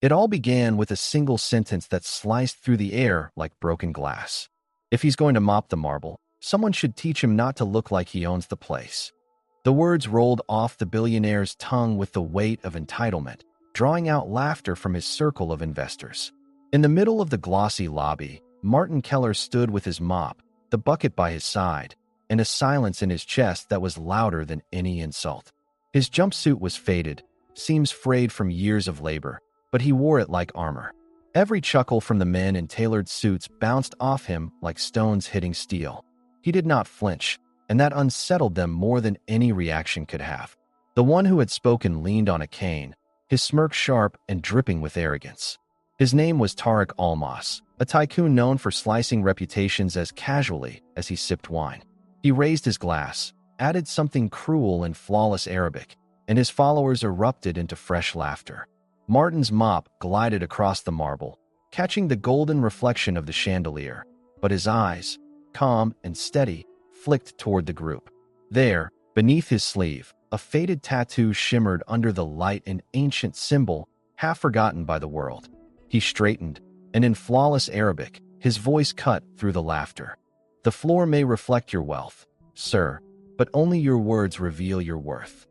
It all began with a single sentence that sliced through the air like broken glass. If he's going to mop the marble, someone should teach him not to look like he owns the place. The words rolled off the billionaire's tongue with the weight of entitlement, drawing out laughter from his circle of investors. In the middle of the glossy lobby, Martin Keller stood with his mop, the bucket by his side, and a silence in his chest that was louder than any insult. His jumpsuit was faded, seams frayed from years of labor, but he wore it like armor. Every chuckle from the men in tailored suits bounced off him like stones hitting steel. He did not flinch, and that unsettled them more than any reaction could have. The one who had spoken leaned on a cane, his smirk sharp and dripping with arrogance. His name was Tariq Almas, a tycoon known for slicing reputations as casually as he sipped wine. He raised his glass, added something cruel in flawless Arabic, and his followers erupted into fresh laughter. Martin's mop glided across the marble, catching the golden reflection of the chandelier, but his eyes, calm and steady, flicked toward the group. There, beneath his sleeve, a faded tattoo shimmered under the light, an ancient symbol, half forgotten by the world. He straightened, and in flawless Arabic, his voice cut through the laughter. "The floor may reflect your wealth, sir, but only your words reveal your worth."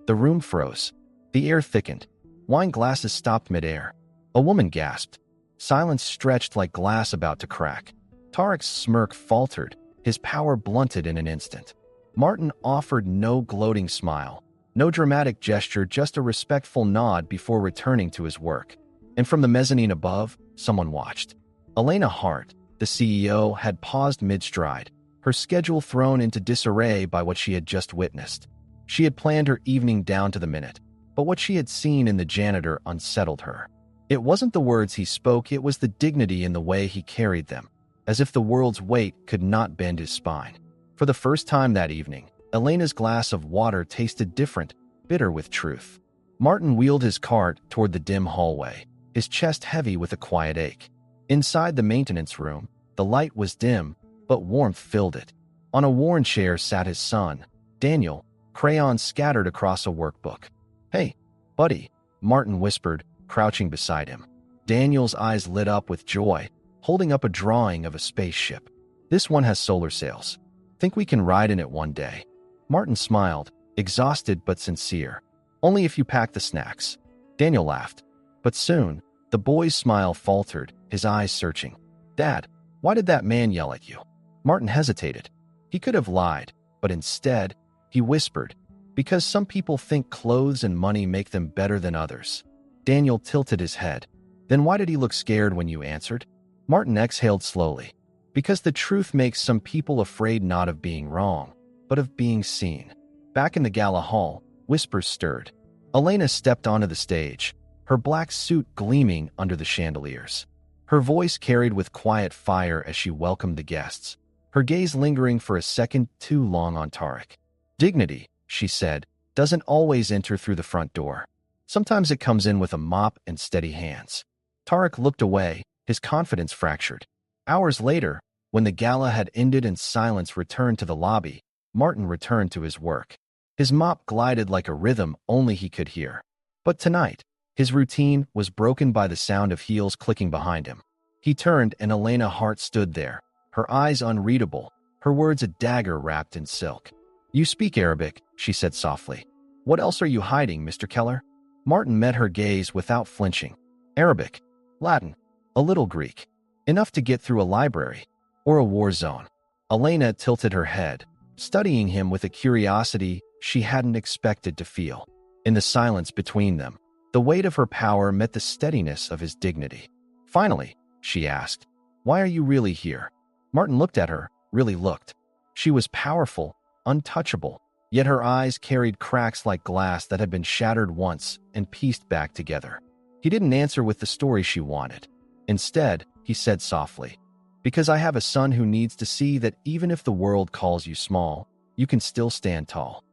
The room froze. The air thickened. Wine glasses stopped midair. A woman gasped. Silence stretched like glass about to crack. Tariq's smirk faltered, his power blunted in an instant. Martin offered no gloating smile, no dramatic gesture, just a respectful nod before returning to his work. And from the mezzanine above, someone watched. Elena Hart, the CEO, had paused mid-stride, her schedule thrown into disarray by what she had just witnessed. She had planned her evening down to the minute, but what she had seen in the janitor unsettled her. It wasn't the words he spoke, it was the dignity in the way he carried them, as if the world's weight could not bend his spine. For the first time that evening, Elena's glass of water tasted different, bitter with truth. Martin wheeled his cart toward the dim hallway, his chest heavy with a quiet ache. Inside the maintenance room, the light was dim, but warmth filled it. On a worn chair sat his son, Daniel, crayons scattered across a workbook. "Hey, buddy," Martin whispered, crouching beside him. Daniel's eyes lit up with joy, holding up a drawing of a spaceship. "This one has solar sails. Think we can ride in it one day?" Martin smiled, exhausted but sincere. "Only if you pack the snacks." Daniel laughed. But soon, the boy's smile faltered, his eyes searching. "Dad, why did that man yell at you?" Martin hesitated. He could have lied, but instead, he whispered, "Because some people think clothes and money make them better than others." Daniel tilted his head. "Then why did he look scared when you answered?" Martin exhaled slowly. "Because the truth makes some people afraid not of being wrong, but of being seen." Back in the gala hall, whispers stirred. Elena stepped onto the stage, her black suit gleaming under the chandeliers. Her voice carried with quiet fire as she welcomed the guests, her gaze lingering for a second too long on Tariq. "Dignity," she said, "doesn't always enter through the front door. Sometimes it comes in with a mop and steady hands." Tariq looked away, his confidence fractured. Hours later, when the gala had ended and silence returned to the lobby, Martin returned to his work. His mop glided like a rhythm only he could hear. But tonight, his routine was broken by the sound of heels clicking behind him. He turned and Elena Hart stood there, her eyes unreadable, her words a dagger wrapped in silk. "You speak Arabic," she said softly. "What else are you hiding, Mr. Keller?" Martin met her gaze without flinching. "Arabic, Latin, a little Greek. Enough to get through a library or a war zone." Elena tilted her head, studying him with a curiosity she hadn't expected to feel. In the silence between them, the weight of her power met the steadiness of his dignity. "Finally," she asked, "why are you really here?" Martin looked at her, really looked. She was powerful, untouchable, yet her eyes carried cracks like glass that had been shattered once and pieced back together. He didn't answer with the story she wanted. Instead, he said softly, "Because I have a son who needs to see that even if the world calls you small, you can still stand tall."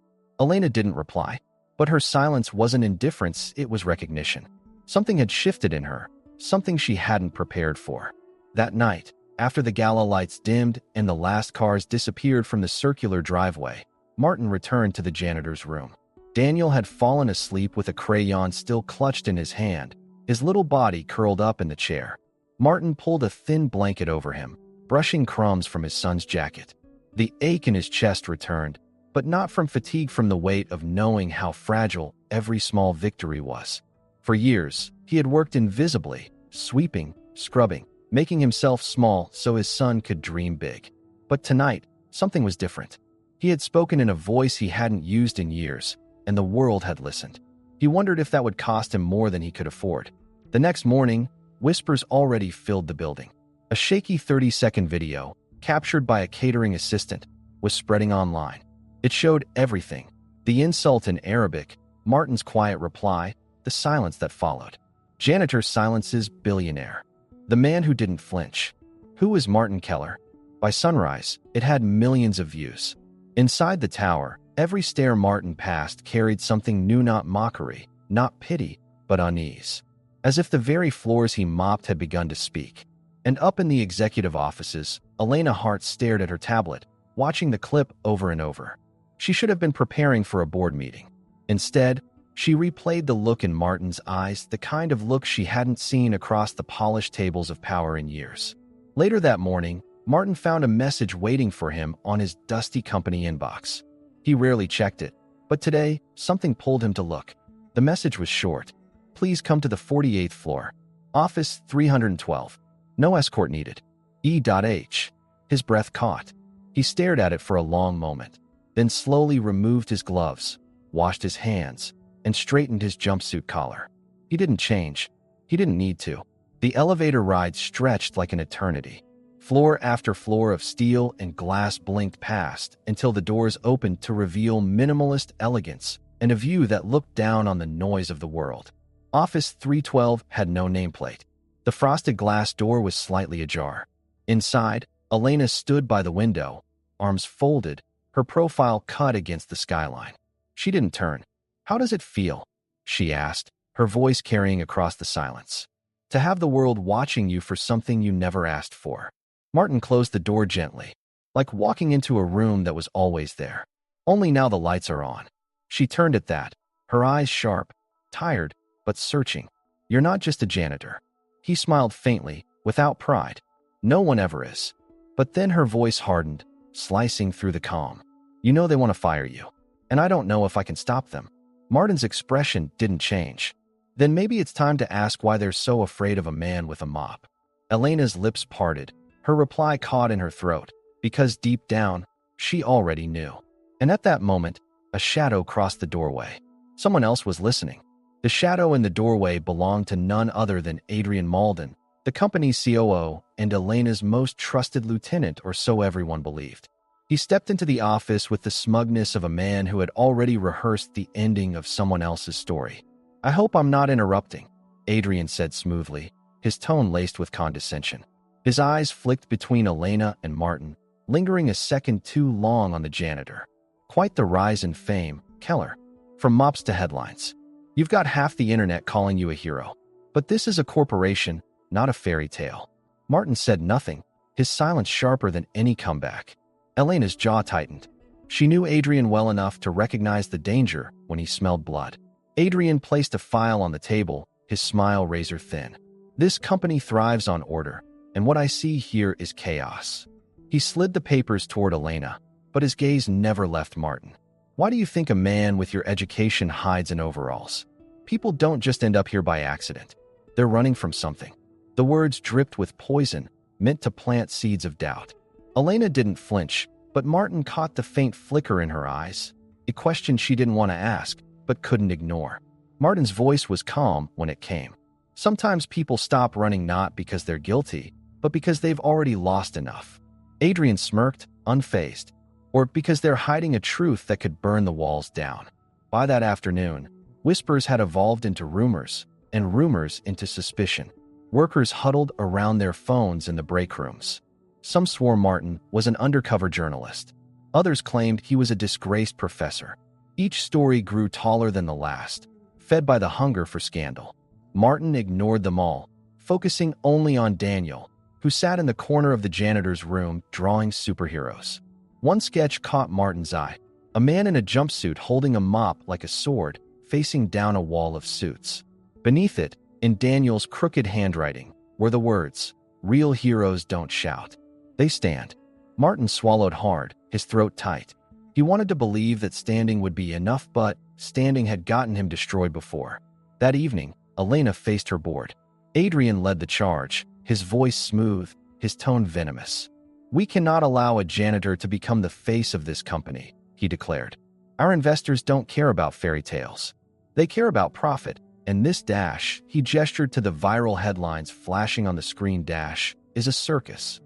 Elena didn't reply, but her silence wasn't indifference, it was recognition. Something had shifted in her, something she hadn't prepared for. That night, after the gala lights dimmed and the last cars disappeared from the circular driveway, Martin returned to the janitor's room. Daniel had fallen asleep with a crayon still clutched in his hand, his little body curled up in the chair. Martin pulled a thin blanket over him, brushing crumbs from his son's jacket. The ache in his chest returned, but not from fatigue, from the weight of knowing how fragile every small victory was. For years, he had worked invisibly, sweeping, scrubbing, making himself small so his son could dream big. But tonight, something was different. He had spoken in a voice he hadn't used in years, and the world had listened. He wondered if that would cost him more than he could afford. The next morning, whispers already filled the building. A shaky 30-second video, captured by a catering assistant, was spreading online. It showed everything: the insult in Arabic, Martin's quiet reply, the silence that followed. Janitor silences billionaire. The man who didn't flinch. Who was Martin Keller? By sunrise, it had millions of views. Inside the tower, every stair Martin passed carried something new, not mockery, not pity, but unease. As if the very floors he mopped had begun to speak. And up in the executive offices, Elena Hart stared at her tablet, watching the clip over and over. She should have been preparing for a board meeting. Instead, she replayed the look in Martin's eyes, the kind of look she hadn't seen across the polished tables of power in years. Later that morning, Martin found a message waiting for him on his dusty company inbox. He rarely checked it, but today, something pulled him to look. The message was short. Please come to the 48th floor. Office 312. No escort needed. E.H. His breath caught. He stared at it for a long moment, then slowly removed his gloves, washed his hands, and straightened his jumpsuit collar. He didn't change. He didn't need to. The elevator ride stretched like an eternity. Floor after floor of steel and glass blinked past until the doors opened to reveal minimalist elegance and a view that looked down on the noise of the world. Office 312 had no nameplate. The frosted glass door was slightly ajar. Inside, Elena stood by the window, arms folded, her profile cut against the skyline. She didn't turn. "How does it feel?" she asked, her voice carrying across the silence. "To have the world watching you for something you never asked for." Martin closed the door gently, like walking into a room that was always there. Only now the lights are on. She turned at that, her eyes sharp, tired, but searching. "You're not just a janitor." He smiled faintly, without pride. "No one ever is." But then her voice hardened, slicing through the calm. "You know they want to fire you, and I don't know if I can stop them." Martin's expression didn't change. "Then maybe it's time to ask why they're so afraid of a man with a mop." Elena's lips parted, her reply caught in her throat, because deep down, she already knew. And at that moment, a shadow crossed the doorway. Someone else was listening. The shadow in the doorway belonged to none other than Adrian Malden, the company's COO and Elena's most trusted lieutenant, or so everyone believed. He stepped into the office with the smugness of a man who had already rehearsed the ending of someone else's story. "I hope I'm not interrupting," Adrian said smoothly, his tone laced with condescension. His eyes flicked between Elena and Martin, lingering a second too long on the janitor. "Quite the rise in fame, Keller. From mops to headlines. You've got half the internet calling you a hero. But this is a corporation, not a fairy tale." Martin said nothing, his silence sharper than any comeback. Elena's jaw tightened. She knew Adrian well enough to recognize the danger when he smelled blood. Adrian placed a file on the table, his smile razor thin. "This company thrives on order, and what I see here is chaos." He slid the papers toward Elena, but his gaze never left Martin. "Why do you think a man with your education hides in overalls? People don't just end up here by accident. They're running from something." The words dripped with poison, meant to plant seeds of doubt. Elena didn't flinch, but Martin caught the faint flicker in her eyes, a question she didn't want to ask, but couldn't ignore. Martin's voice was calm when it came. "Sometimes people stop running not because they're guilty, but because they've already lost enough." Adrian smirked, unfazed. "Or because they're hiding a truth that could burn the walls down." By that afternoon, whispers had evolved into rumors, and rumors into suspicion. Workers huddled around their phones in the break rooms. Some swore Martin was an undercover journalist. Others claimed he was a disgraced professor. Each story grew taller than the last, fed by the hunger for scandal. Martin ignored them all, focusing only on Daniel, who sat in the corner of the janitor's room drawing superheroes. One sketch caught Martin's eye: a man in a jumpsuit holding a mop like a sword, facing down a wall of suits. Beneath it, In Daniel's crooked handwriting were the words, "Real heroes don't shout. They stand." Martin swallowed hard, his throat tight. He wanted to believe that standing would be enough, but standing had gotten him destroyed before. That evening, Elena faced her board. Adrian led the charge, his voice smooth, his tone venomous. "We cannot allow a janitor to become the face of this company," he declared. "Our investors don't care about fairy tales. They care about profit, and this dash," he gestured to the viral headlines flashing on the screen, "dash is a circus."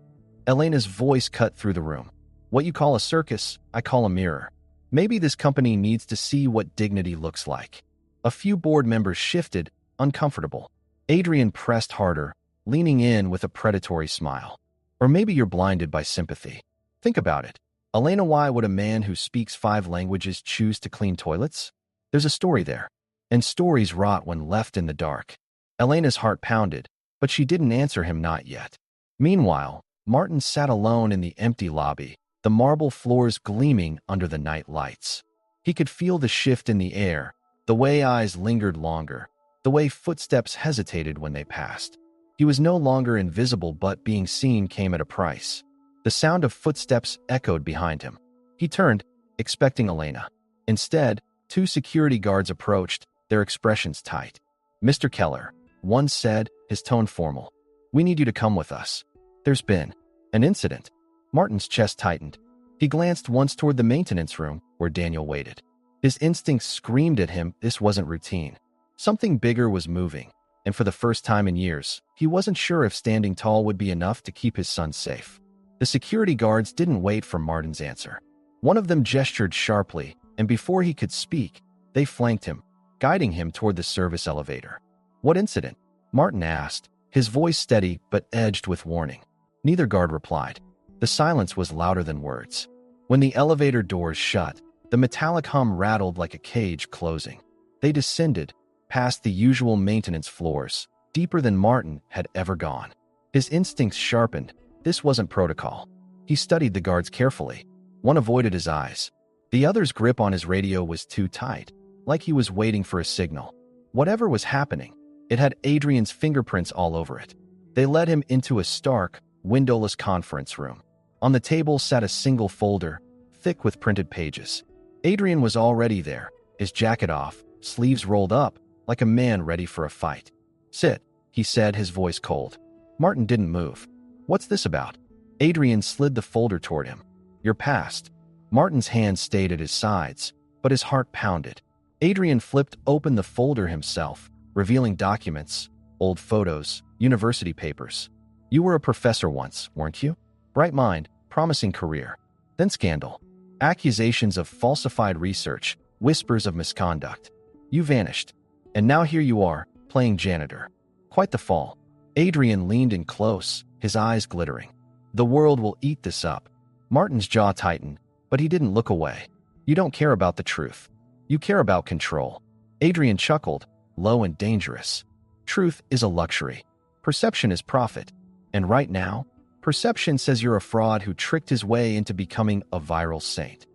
Elena's voice cut through the room. "What you call a circus, I call a mirror. Maybe this company needs to see what dignity looks like." A few board members shifted, uncomfortable. Adrian pressed harder, leaning in with a predatory smile. "Or maybe you're blinded by sympathy. Think about it. Elena, why would a man who speaks 5 languages choose to clean toilets? There's a story there. And stories rot when left in the dark." Elena's heart pounded, but she didn't answer him, not yet. Meanwhile, Martin sat alone in the empty lobby, the marble floors gleaming under the night lights. He could feel the shift in the air, the way eyes lingered longer, the way footsteps hesitated when they passed. He was no longer invisible, but being seen came at a price. The sound of footsteps echoed behind him. He turned, expecting Elena. Instead, 2 security guards approached, their expressions tight. "Mr. Keller," one said, his tone formal. "We need you to come with us. There's been an incident." Martin's chest tightened. He glanced once toward the maintenance room, where Daniel waited. His instincts screamed at him this wasn't routine. Something bigger was moving, and for the first time in years, he wasn't sure if standing tall would be enough to keep his son safe. The security guards didn't wait for Martin's answer. One of them gestured sharply, and before he could speak, they flanked him, guiding him toward the service elevator. "What incident?" Martin asked, his voice steady but edged with warning. Neither guard replied. The silence was louder than words. When the elevator doors shut, the metallic hum rattled like a cage closing. They descended, past the usual maintenance floors, deeper than Martin had ever gone. His instincts sharpened. This wasn't protocol. He studied the guards carefully. One avoided his eyes. The other's grip on his radio was too tight, like he was waiting for a signal. Whatever was happening, it had Adrian's fingerprints all over it. They led him into a stark, windowless conference room. On the table sat a single folder, thick with printed pages. Adrian was already there, his jacket off, sleeves rolled up, like a man ready for a fight. "Sit," he said, his voice cold. Martin didn't move. "What's this about?" Adrian slid the folder toward him. "Your past." Martin's hand stayed at his sides, but his heart pounded. Adrian flipped open the folder himself, revealing documents, old photos, university papers. "You were a professor once, weren't you? Bright mind, promising career. Then scandal. Accusations of falsified research, whispers of misconduct. You vanished. And now here you are, playing janitor. Quite the fall." Adrian leaned in close, his eyes glittering. "The world will eat this up." Martin's jaw tightened, but he didn't look away. "You don't care about the truth. You care about control." Adrian chuckled, low and dangerous. "Truth is a luxury. Perception is profit. And right now, perception says you're a fraud who tricked his way into becoming a viral saint."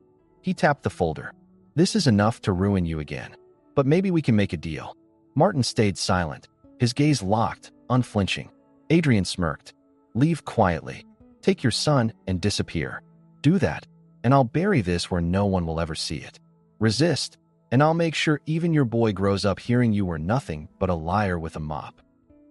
He tapped the folder. "This is enough to ruin you again. But maybe we can make a deal." Martin stayed silent, his gaze locked, unflinching. Adrian smirked. "Leave quietly. Take your son and disappear. Do that, and I'll bury this where no one will ever see it. Resist, and I'll make sure even your boy grows up hearing you were nothing but a liar with a mop."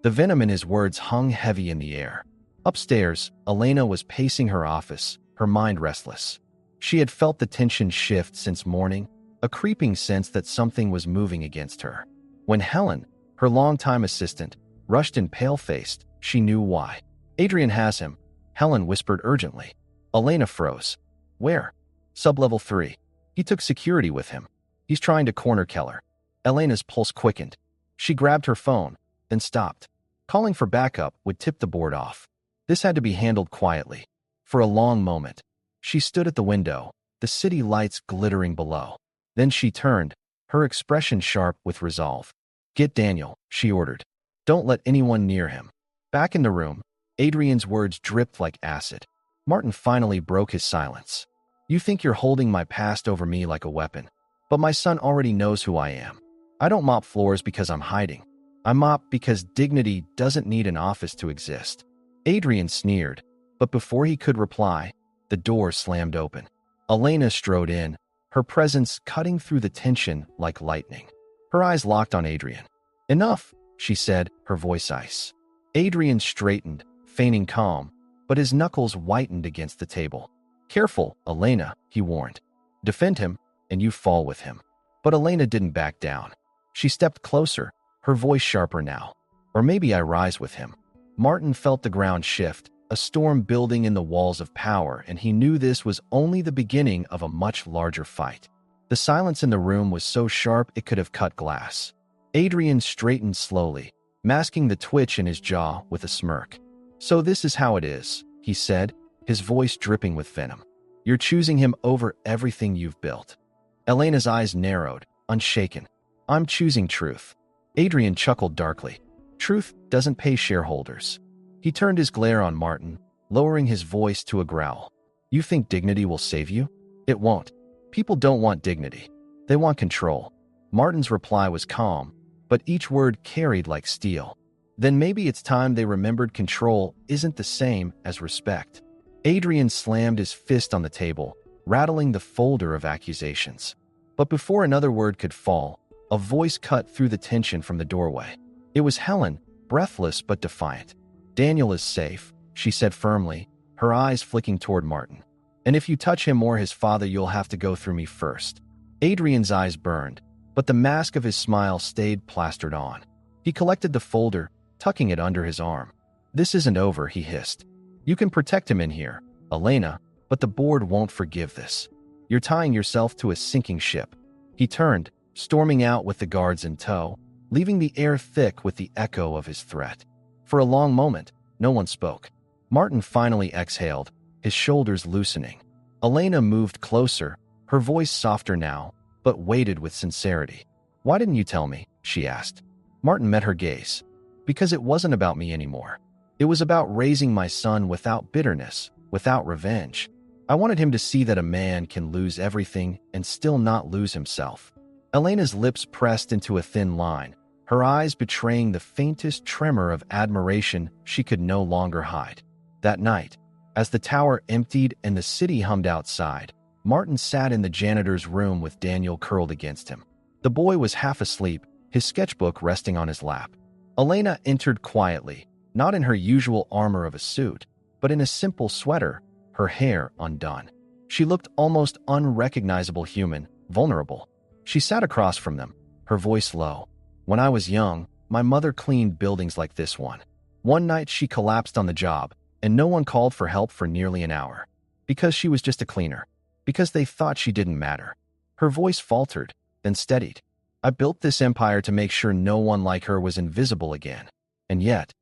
The venom in his words hung heavy in the air. Upstairs, Elena was pacing her office, her mind restless. She had felt the tension shift since morning, a creeping sense that something was moving against her. When Helen, her longtime assistant, rushed in pale-faced, she knew why. "Adrian has him," Helen whispered urgently. Elena froze. "Where?" "Sublevel 3. He took security with him. He's trying to corner Keller." Elena's pulse quickened. She grabbed her phone, then stopped. Calling for backup would tip the board off. This had to be handled quietly. For a long moment, she stood at the window, the city lights glittering below. Then she turned, her expression sharp with resolve. "Get Daniel," she ordered. "Don't let anyone near him." Back in the room, Adrian's words dripped like acid. Martin finally broke his silence. "You think you're holding my past over me like a weapon, but my son already knows who I am. I don't mop floors because I'm hiding. I mop because dignity doesn't need an office to exist. Adrian sneered, but before he could reply, the door slammed open. Elena strode in, her presence cutting through the tension like lightning. Her eyes locked on Adrian. "Enough," she said, her voice ice. Adrian straightened, feigning calm, but his knuckles whitened against the table. "Careful, Elena," he warned. "Defend him, and you fall with him." But Elena didn't back down. She stepped closer, her voice sharper now. "Or maybe I rise with him." Martin felt the ground shift, a storm building in the walls of power, and he knew this was only the beginning of a much larger fight. The silence in the room was so sharp it could have cut glass. Adrian straightened slowly, masking the twitch in his jaw with a smirk. "So this is how it is," he said, his voice dripping with venom. "You're choosing him over everything you've built." Elena's eyes narrowed, unshaken. "I'm choosing truth." Adrian chuckled darkly. "Truth doesn't pay shareholders." He turned his glare on Martin, lowering his voice to a growl. "You think dignity will save you? It won't. People don't want dignity. They want control." Martin's reply was calm, but each word carried like steel. "Then maybe it's time they remembered control isn't the same as respect." Adrian slammed his fist on the table, rattling the folder of accusations. But before another word could fall, a voice cut through the tension from the doorway. It was Helen, breathless but defiant. "Daniel is safe," she said firmly, her eyes flicking toward Martin. "And if you touch him or his father, you'll have to go through me first." Adrian's eyes burned, but the mask of his smile stayed plastered on. He collected the folder, tucking it under his arm. "This isn't over," he hissed. "You can protect him in here, Elena, but the board won't forgive this. You're tying yourself to a sinking ship." He turned, storming out with the guards in tow, leaving the air thick with the echo of his threat. For a long moment, no one spoke. Martin finally exhaled, his shoulders loosening. Elena moved closer, her voice softer now, but weighted with sincerity. "Why didn't you tell me?" she asked. Martin met her gaze. "Because it wasn't about me anymore. It was about raising my son without bitterness, without revenge. I wanted him to see that a man can lose everything and still not lose himself." Elena's lips pressed into a thin line, her eyes betraying the faintest tremor of admiration she could no longer hide. That night, as the tower emptied and the city hummed outside, Martin sat in the janitor's room with Daniel curled against him. The boy was half asleep, his sketchbook resting on his lap. Elena entered quietly, not in her usual armor of a suit, but in a simple sweater, her hair undone. She looked almost unrecognizable human, vulnerable. She sat across from them, her voice low. "When I was young, my mother cleaned buildings like this one. One night she collapsed on the job, and no one called for help for nearly an hour. Because she was just a cleaner. Because they thought she didn't matter." Her voice faltered, then steadied. "I built this empire to make sure no one like her was invisible again. And yet,"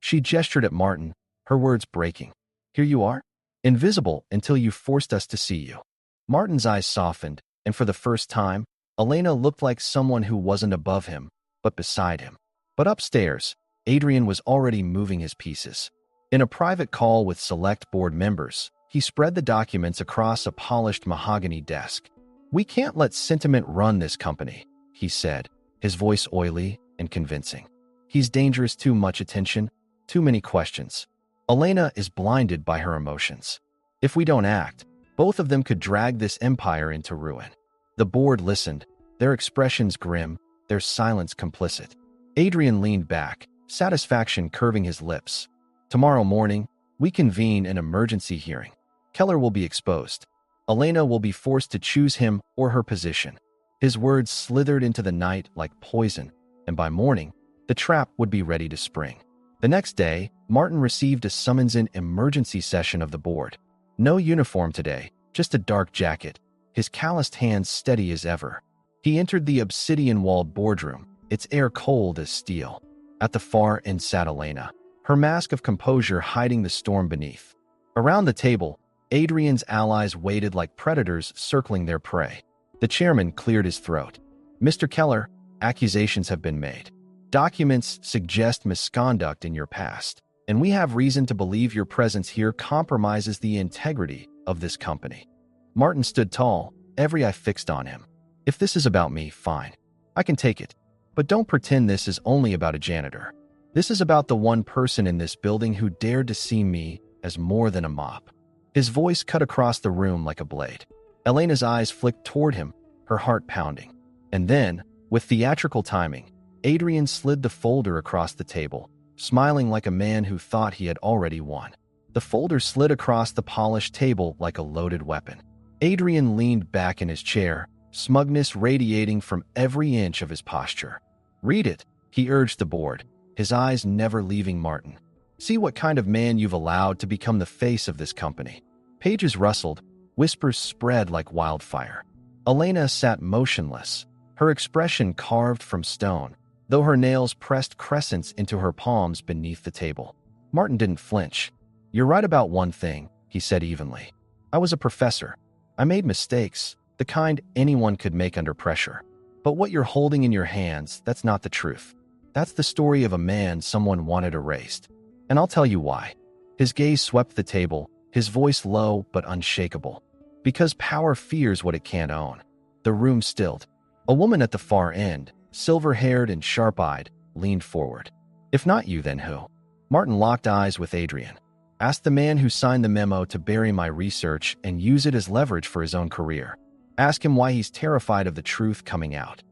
she gestured at Martin, her words breaking. "Here you are, invisible until you forced us to see you." Martin's eyes softened, and for the first time, Elena looked like someone who wasn't above him, but beside him. But upstairs, Adrian was already moving his pieces. In a private call with select board members, he spread the documents across a polished mahogany desk. "We can't let sentiment run this company," he said, his voice oily and convincing. "He's dangerous, too much attention, too many questions. Elena is blinded by her emotions. If we don't act, both of them could drag this empire into ruin." The board listened, their expressions grim, their silence complicit. Adrian leaned back, satisfaction curving his lips. "Tomorrow morning, we convene an emergency hearing. Keller will be exposed. Elena will be forced to choose him or her position." His words slithered into the night like poison, and by morning, the trap would be ready to spring. The next day, Martin received a summons in emergency session of the board. No uniform today, just a dark jacket, his calloused hands steady as ever. He entered the obsidian-walled boardroom, its air cold as steel. At the far end sat Elena, her mask of composure hiding the storm beneath. Around the table, Adrian's allies waited like predators circling their prey. The chairman cleared his throat. "Mr. Keller, accusations have been made. Documents suggest misconduct in your past, and we have reason to believe your presence here compromises the integrity of this company." Martin stood tall, every eye fixed on him. "If this is about me, fine. I can take it. But don't pretend this is only about a janitor. This is about the one person in this building who dared to see me as more than a mop. His voice cut across the room like a blade. Elena's eyes flicked toward him, her heart pounding. And then, with theatrical timing, Adrian slid the folder across the table, smiling like a man who thought he had already won. The folder slid across the polished table like a loaded weapon. Adrian leaned back in his chair, smugness radiating from every inch of his posture. "Read it," he urged the board, his eyes never leaving Martin. "See what kind of man you've allowed to become the face of this company." Pages rustled, whispers spread like wildfire. Elena sat motionless, her expression carved from stone, though her nails pressed crescents into her palms beneath the table. Martin didn't flinch. "You're right about one thing," he said evenly. "I was a professor. I made mistakes, the kind anyone could make under pressure. But what you're holding in your hands, that's not the truth. That's the story of a man someone wanted erased. And I'll tell you why." His gaze swept the table, his voice low but unshakable. "Because power fears what it can't own." The room stilled. A woman at the far end, silver-haired and sharp-eyed, leaned forward. "If not you, then who?" Martin locked eyes with Adrian. "Ask the man who signed the memo to bury my research and use it as leverage for his own career. Ask him why he's terrified of the truth coming out."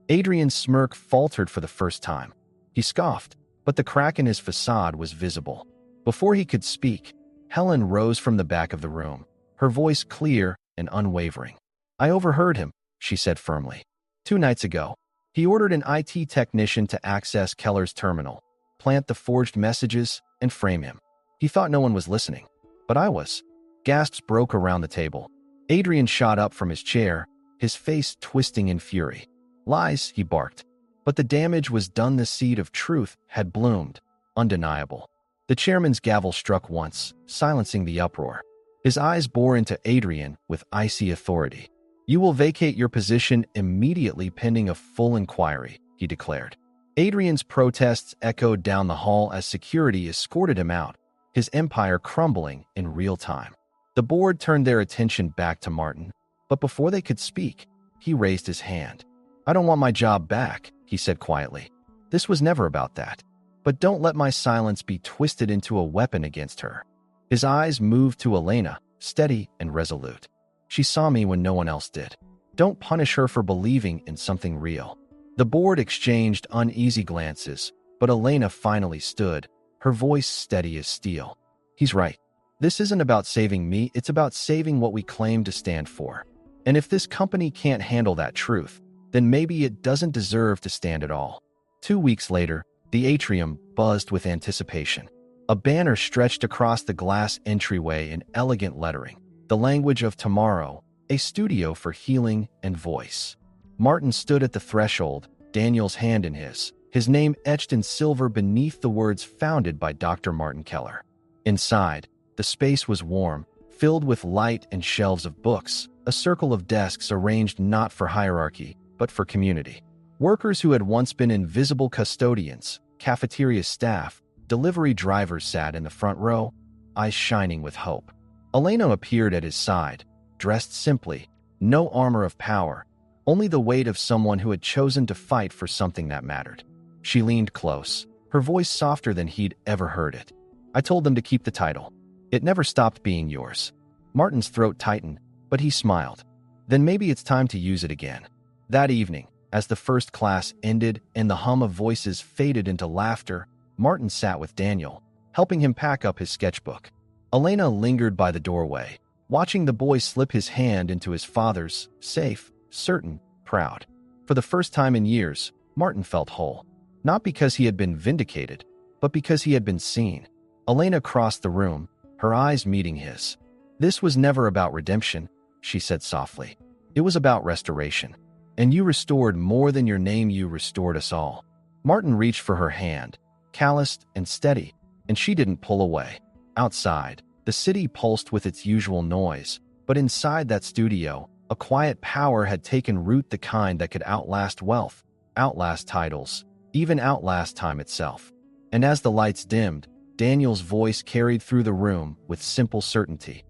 Adrian's smirk faltered for the first time. He scoffed, but the crack in his facade was visible. Before he could speak, Helen rose from the back of the room, her voice clear and unwavering. "I overheard him," she said firmly. 2 nights ago, he ordered an IT technician to access Keller's terminal, plant the forged messages, and frame him. He thought no one was listening, but I was. Gasps broke around the table. Adrian shot up from his chair, his face twisting in fury. "Lies," he barked. But the damage was done. The seed of truth had bloomed, undeniable. The chairman's gavel struck once, silencing the uproar. His eyes bore into Adrian with icy authority. "You will vacate your position immediately pending a full inquiry," he declared. Adrian's protests echoed down the hall as security escorted him out, his empire crumbling in real time. The board turned their attention back to Martin, but before they could speak, he raised his hand. "I don't want my job back," he said quietly. "This was never about that. But don't let my silence be twisted into a weapon against her." His eyes moved to Elena, steady and resolute. "She saw me when no one else did. Don't punish her for believing in something real." The board exchanged uneasy glances, but Elena finally stood, her voice steady as steel. "He's right. This isn't about saving me, it's about saving what we claim to stand for. And if this company can't handle that truth, then maybe it doesn't deserve to stand at all." 2 weeks later, the atrium buzzed with anticipation. A banner stretched across the glass entryway in elegant lettering. "The language of tomorrow, a studio for healing and voice." Martin stood at the threshold, Daniel's hand in his name etched in silver beneath the words founded by Dr. Martin Keller. Inside, the space was warm, filled with light and shelves of books, a circle of desks arranged not for hierarchy, but for community. Workers who had once been invisible custodians, cafeteria staff, delivery drivers sat in the front row, eyes shining with hope. Elena appeared at his side, dressed simply, no armor of power, only the weight of someone who had chosen to fight for something that mattered. She leaned close, her voice softer than he'd ever heard it. "I told them to keep the title. It never stopped being yours." Martin's throat tightened, but he smiled. "Then maybe it's time to use it again." That evening, as the first class ended and the hum of voices faded into laughter, Martin sat with Daniel, helping him pack up his sketchbook. Elena lingered by the doorway, watching the boy slip his hand into his father's, safe, certain, proud. For the first time in years, Martin felt whole. Not because he had been vindicated, but because he had been seen. Elena crossed the room, her eyes meeting his. "This was never about redemption," she said softly. "It was about restoration. And you restored more than your name, you restored us all." Martin reached for her hand, calloused and steady, and she didn't pull away. Outside, the city pulsed with its usual noise, but inside that studio, a quiet power had taken root, the kind that could outlast wealth, outlast titles, even outlast time itself. And as the lights dimmed, Daniel's voice carried through the room with simple certainty.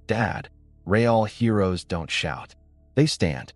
"Dad, real heroes don't shout. They stand."